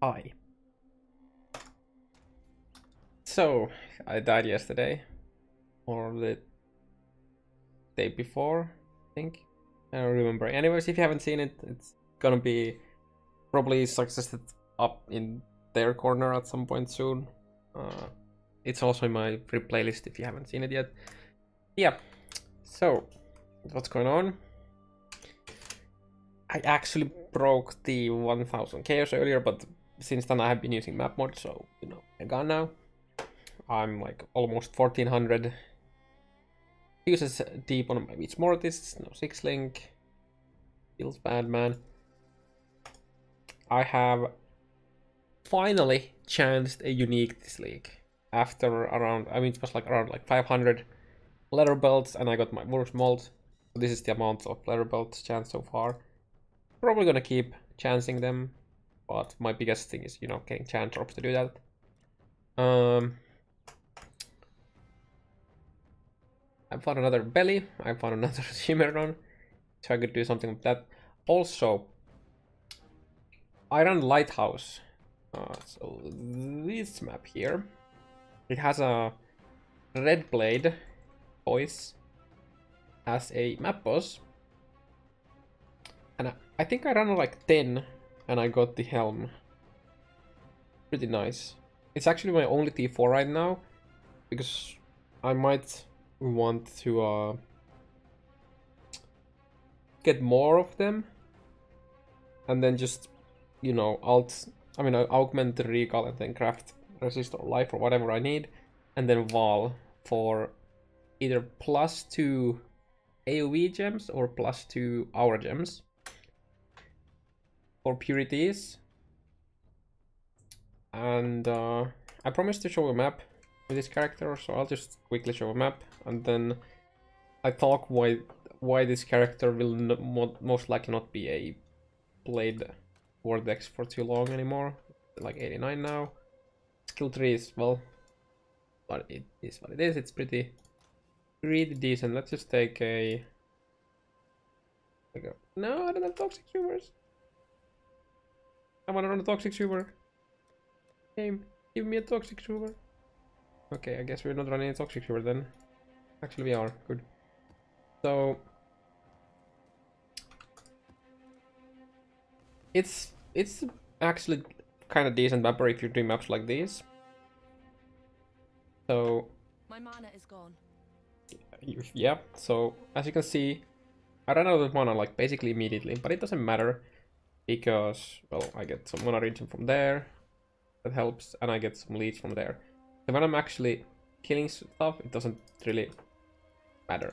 Hi. So, I died yesterday. Or the day before, I think. I don't remember. Anyways, if you haven't seen it, it's gonna be probably suggested up in their corner at some point soon. It's also in my free playlist if you haven't seen it yet. Yeah, so what's going on? I actually broke the 1000 chaos earlier, but since then I have been using map mod, so you know, I'm gone now. I'm like almost 1400 uses deep on my beach mortis, no 6 link. Feels bad, man. I have finally chanced a unique this league after around, I mean, it was like around like 500 leather belts, and I got my worst mold. So this is the amount of leather belts chanced so far. Probably gonna keep chancing them, but my biggest thing is, you know, getting chance drops to do that. I found another belly, I found another Shimmeron, so I could do something with that. Also, Iron Lighthouse. So this map here, it has a red blade voice as a map boss, and I think I ran like 10 and I got the helm. Pretty nice. It's actually my only T4 right now, because I might want to get more of them and then just, you know, augment the regal and then craft resist or life or whatever I need, and then Val for either +2 AoE gems or +2 aura gems for purities. And I promised to show a map with this character, so I'll just quickly show a map, and then I talk why this character will most likely not be a played Vortex for too long anymore. Like 89 now. Skill 3 is, well, but it is what it is. It's pretty decent. Let's just take a... No, I don't have toxic humors. I wanna run a toxic humor. Game, give me a toxic humor. Okay, I guess we're not running a toxic humor then. Actually we are, good. So it's actually kind of decent mapper if you're doing maps like these. So my mana is gone. Yeah, so as you can see, I ran out of mana like basically immediately, but it doesn't matter because, well, I get some mana regen from there, that helps, and I get some leads from there. So when I'm actually killing stuff, it doesn't really matter.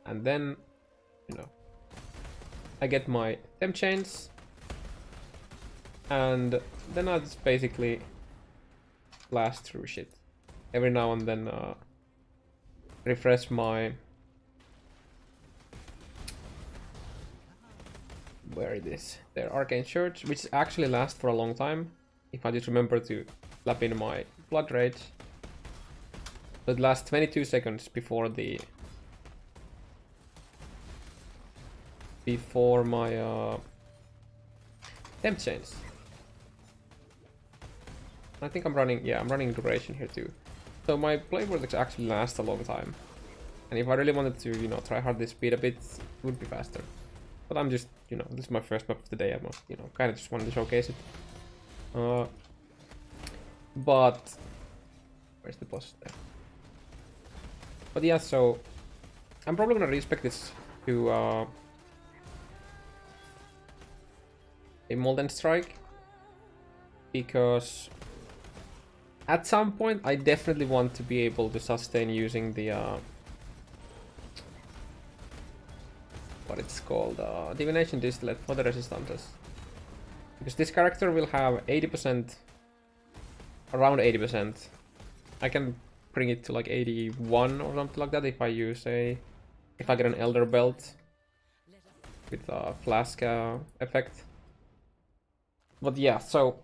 And then, you know, I get my temp chains, and then I just basically blast through shit. Every now and then refresh my... Where it is? Their Arcane Church, which actually lasts for a long time. If I just remember to slap in my Blood Rage. So it lasts 22 seconds before the... Before my temp chains. I think I'm running, yeah, I'm running duration here too. So my play vortex actually lasts a long time. And if I really wanted to, you know, try hard this speed a bit, it would be faster. But I'm just, you know, this is my first map of the day. I'm, you know, kind of just wanted to showcase it. But where's the boss there? But yeah, so I'm probably gonna respec this to a Molten Strike, because at some point I definitely want to be able to sustain using the what it's called, Divination Distillate for the resistances, because this character will have 80%, around 80%. I can bring it to like 81 or something like that if I use if I get an Elder Belt with a flask effect. But yeah, so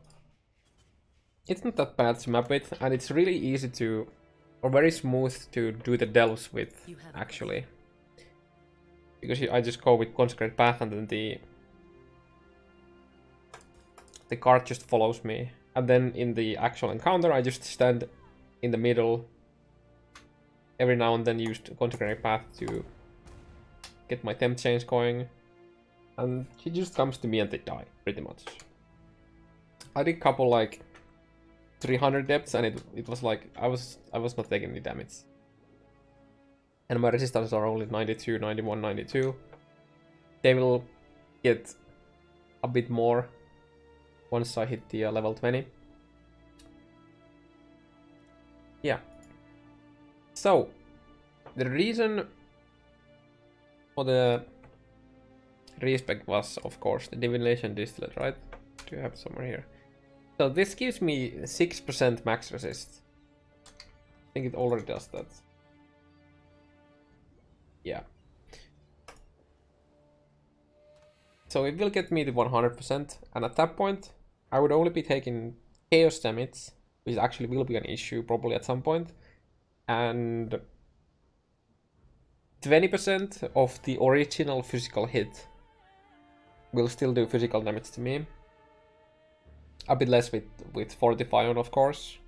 it's not that bad to map with, and it's really easy to, or very smooth to do the delves with, actually. Because I just go with Consecrated Path and then the the card just follows me. And then in the actual encounter, I just stand in the middle. Every now and then use Consecrated Path to get my temp chains going. And she just comes to me and they die, pretty much. I did a couple like 300 depths and it was like I was not taking any damage. And my resistances are only 92, 91, 92. They will get a bit more once I hit the level 20. Yeah. So, the reason for the Respec was, of course, the Divination Distillate, right? Do you have it somewhere here? So this gives me 6% max resist. I think it already does that. Yeah. So it will get me the 100%, and at that point, I would only be taking chaos damage, which actually will be an issue probably at some point, and 20% of the original physical hit will still do physical damage to me. A bit less with Fortify on, of course,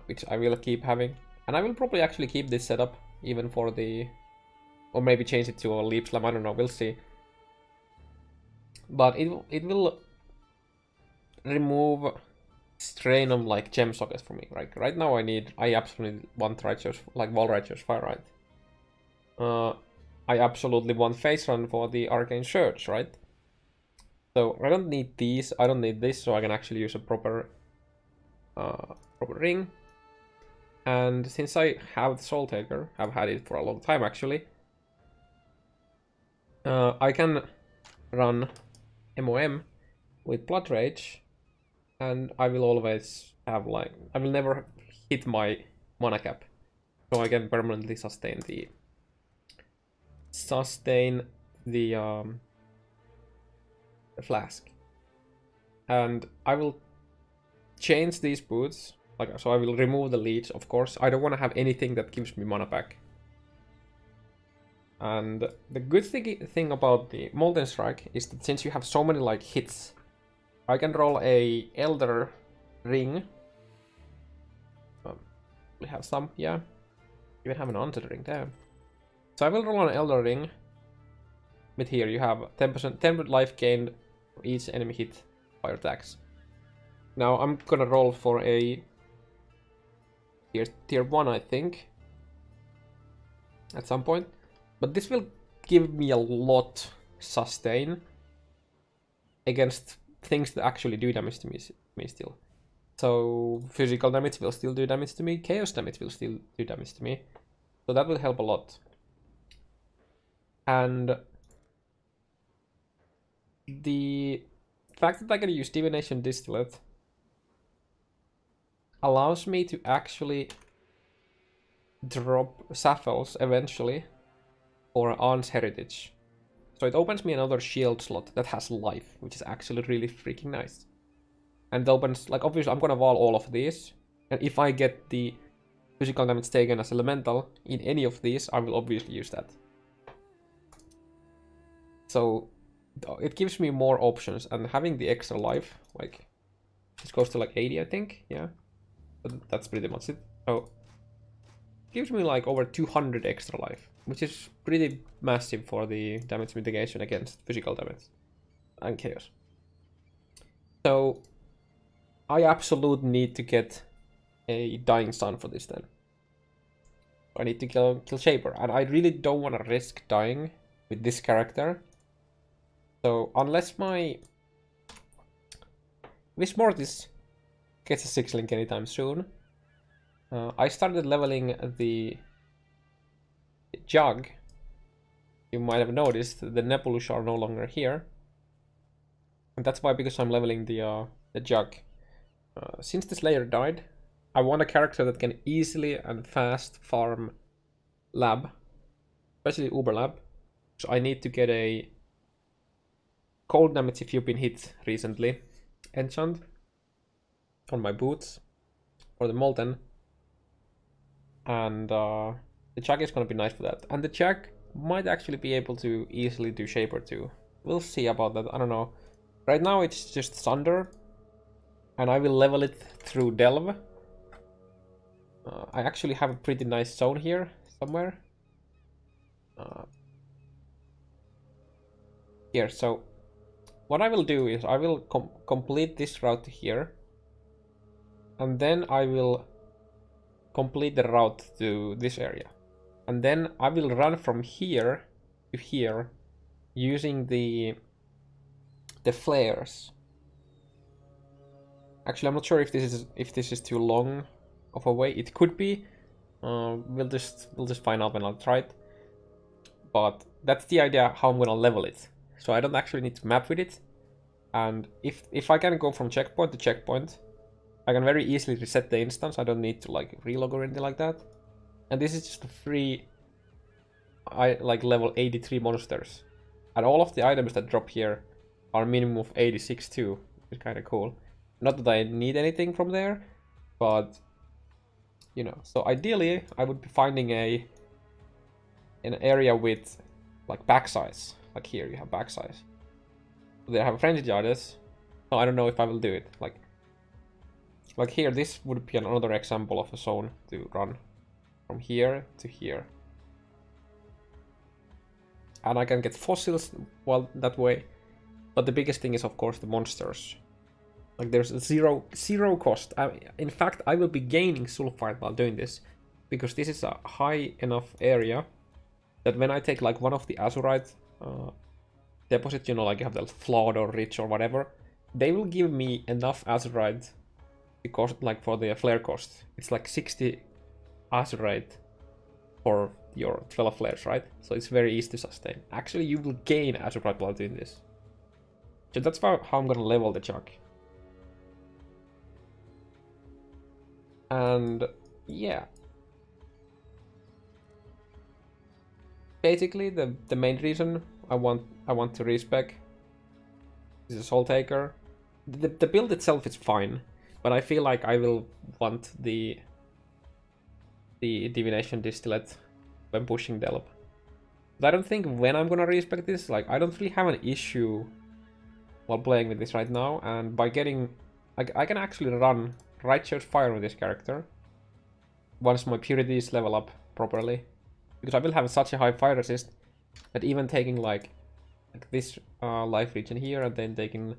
which I will keep having. And I will probably actually keep this setup even for the... Or maybe change it to a Leap Slam, I don't know, we'll see. But it will remove strain on like gem sockets for me. Right now I absolutely want Righteous, like Wall Righteous Fire, right? I absolutely want Face Run for the Arcane Surge, right? So I don't need these, I don't need this, so I can actually use a proper ring. And since I have the Soul Taker, I've had it for a long time actually, I can run MOM with Blood Rage, and I will always have like, I will never hit my mana cap, so I can permanently sustain the flask. And I will change these boots, like, so I will remove the Leech, of course. I don't want to have anything that gives me mana back. And the good thing about the Molten Strike is that since you have so many like hits, I can roll a Elder Ring. We have some, yeah. Even have an Haunted Ring, damn. So I will roll an Elder Ring. But here you have 10% life gained for each enemy hit by your attacks. Now I'm gonna roll for a tier 1, I think, at some point. But this will give me a lot sustain against things that actually do damage to me still. So physical damage will still do damage to me, chaos damage will still do damage to me. So that will help a lot. And the fact that I can use Divination Distillate allows me to actually drop Sapphiles eventually for Ahn's Heritage. So it opens me another shield slot that has life, which is actually really freaking nice. And it opens, like, obviously I'm gonna wall all of these, and if I get the physical damage taken as elemental in any of these, I will obviously use that. So it gives me more options, and having the extra life, like, this goes to like 80, I think, yeah. But that's pretty much it. So it gives me like over 200 extra life, which is pretty massive for the damage mitigation against physical damage and chaos. So I absolutely need to get a Dying Sun for this then. I need to kill Shaper, and I really don't want to risk dying with this character. So unless my Vis Mortis gets a 6-link anytime soon, I started leveling the Jug. You might have noticed the Nebulus are no longer here, and that's why, because I'm leveling the Jug. Since the Slayer died, I want a character that can easily and fast farm Lab, especially Uber Lab. So I need to get a cold damage if you've been hit recently enchant on my boots or the Molten, and the Jug is gonna be nice for that. And the Jug might actually be able to easily do Shaper too. We'll see about that. I don't know. Right now it's just Thunder, and I will level it through Delve. I actually have a pretty nice zone here somewhere. Here, so what I will do is I will complete this route here, and then I will complete the route to this area, and then I will run from here to here using the flares. Actually, I'm not sure if this is too long of a way. It could be. We'll just find out when I'll try it. But that's the idea how I'm gonna level it. So I don't actually need to map with it. And if I can go from checkpoint to checkpoint, I can very easily reset the instance. I don't need to like relog or anything like that. And this is just a free level 83 monsters. And all of the items that drop here are minimum of 86 too, which is kind of cool. Not that I need anything from there, but you know. So ideally, I would be finding an area with like back size. Like here, you have back size. They have a frenzied artist. So I don't know if I will do it. Like here, this would be another example of a zone to run from here to here. And I can get fossils well that way. But the biggest thing is, of course, the monsters. Like there's zero cost. In fact, I will be gaining sulfite while doing this, because this is a high enough area that when I take like one of the azurite deposits, you know, like you have the flawed or rich or whatever, they will give me enough azurite because like for the flare cost. It's like 60 azurite for your 12 flares, right? So it's very easy to sustain. Actually, you will gain azurite while doing this. So that's how I'm gonna level the jug. And yeah, basically the main reason I want to respec is a Soul Taker. The build itself is fine, but I feel like I will want the Divination Distillate when pushing Delve. But I don't think when I'm gonna respec this, like I don't really have an issue while playing with this right now, and by getting like I can actually run Righteous Fire with this character once my purities level up properly, because I will have such a high fire resist that even taking like this life region here and then taking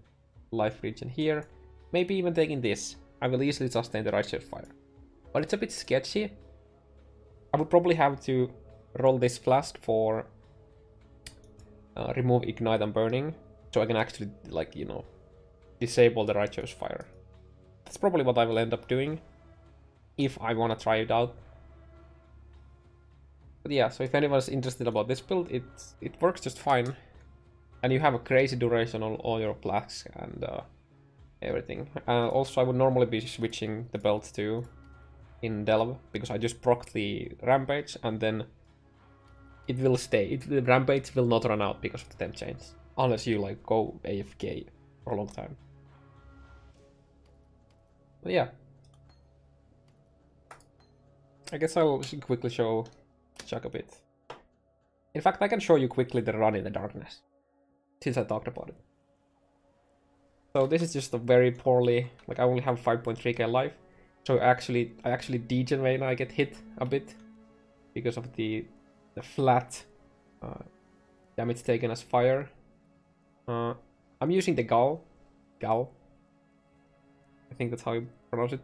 life region here, maybe even taking this, I will easily sustain the Righteous Fire. But it's a bit sketchy. I would probably have to roll this flask for remove Ignite and Burning, so I can actually, like, you know, disable the Righteous Fire. That's probably what I will end up doing if I want to try it out. But yeah, so if anyone's interested about this build, it works just fine. And you have a crazy duration on all your flasks and everything. Also, I would normally be switching the belt to in Delve, because I just proc the Rampage and then it will stay. The Rampage will not run out because of the temp change. Unless you like go AFK for a long time. But yeah. I guess I'll quickly show Chuck a bit. In fact, I can show you quickly the run in the darkness, since I talked about it. So this is just a very poorly, like I only have 5.3k life. So I actually degen when I get hit a bit because of the flat damage taken as fire. I'm using the Gal. I think that's how you pronounce it.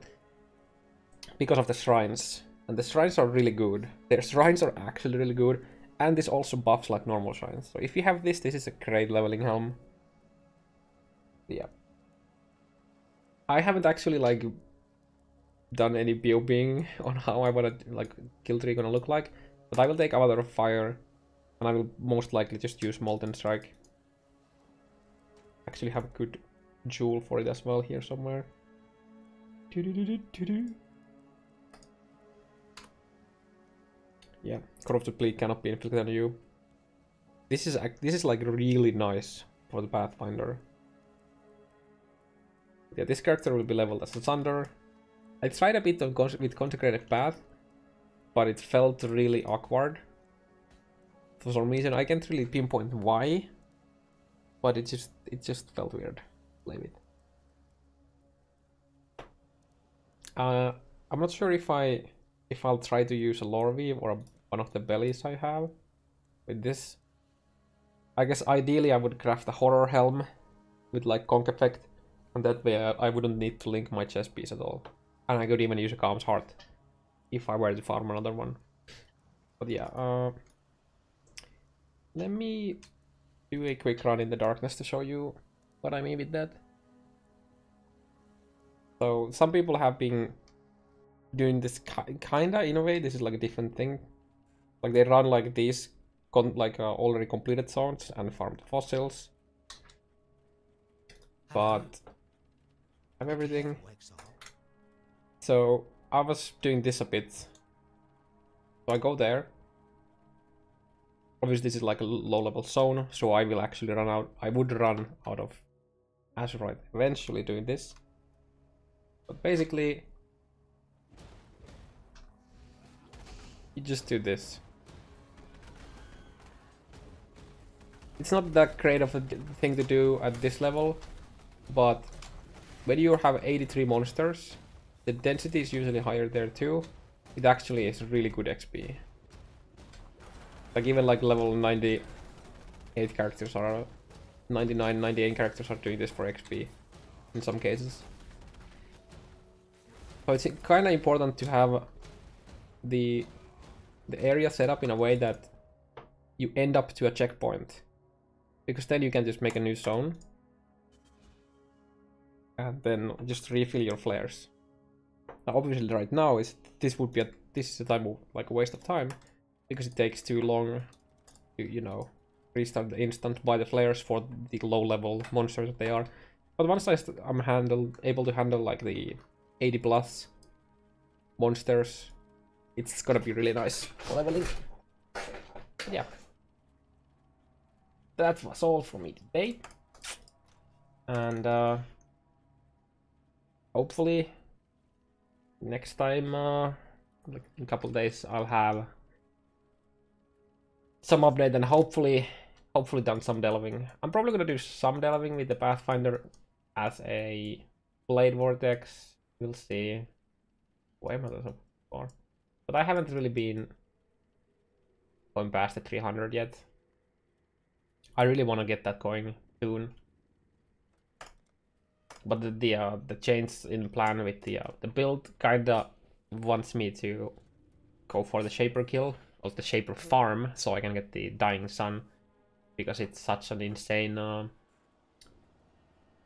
Because of the shrines. And the shrines are really good. Their shrines are actually really good. And this also buffs like normal shrines. So if you have this is a great leveling helm. Yeah. I haven't actually like done any BOBing on how I want to like kill tree gonna look like. But I will take Avatar of Fire. And I will most likely just use Molten Strike. Actually have a good jewel for it as well here somewhere. Yeah, Corrupted Bleed cannot be inflicted on you. This is like really nice for the Pathfinder. Yeah, this character will be leveled as a Thunder. I tried a bit with Consecrated Path, but it felt really awkward. For some reason, I can't really pinpoint why, but it just felt weird. play with. I'm not sure if I'll try to use a lore weave or one of the bellies I have with this. I guess ideally I would craft a horror helm with like conk effect, and that way I wouldn't need to link my chest piece at all. And I could even use a Calm's Heart if I were to farm another one. But yeah, let me do a quick run in the darkness to show you what I mean with that. So some people have been doing this kinda in a way. This is like a different thing. Like they run like these already completed zones and farm the fossils. But I have everything. So I was doing this a bit. So I go there. Obviously this is like a low level zone, so I will actually run out. I would run out of Azurite eventually doing this. But basically you just do this. It's not that great of a thing to do at this level, but when you have 83 monsters, the density is usually higher there too. It actually is really good XP. Like even like level 98 characters are 99, 98 characters are doing this for XP in some cases. So it's kind of important to have the area set up in a way that you end up to a checkpoint, because then you can just make a new zone and then just refill your flares. Now obviously right now this is a time of like a waste of time, because it takes too long to, you know, restart the instant, buy the flares for the low level monsters that they are. But once I'm able to handle like the 80 plus monsters, it's gonna be really nice for leveling. But yeah, that was all for me today, and hopefully next time, like in a couple days, I'll have some update and hopefully done some delving. I'm probably gonna do some delving with the Pathfinder as a Blade Vortex. We'll see. Why am I so far? But I haven't really been going past the 300 yet. I really want to get that going soon. But the change in plan with the build kinda wants me to go for the Shaper kill, or the Shaper farm, so I can get the Dying Sun, because it's such an insane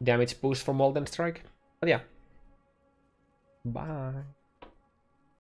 damage boost from Molten Strike. But yeah, bye.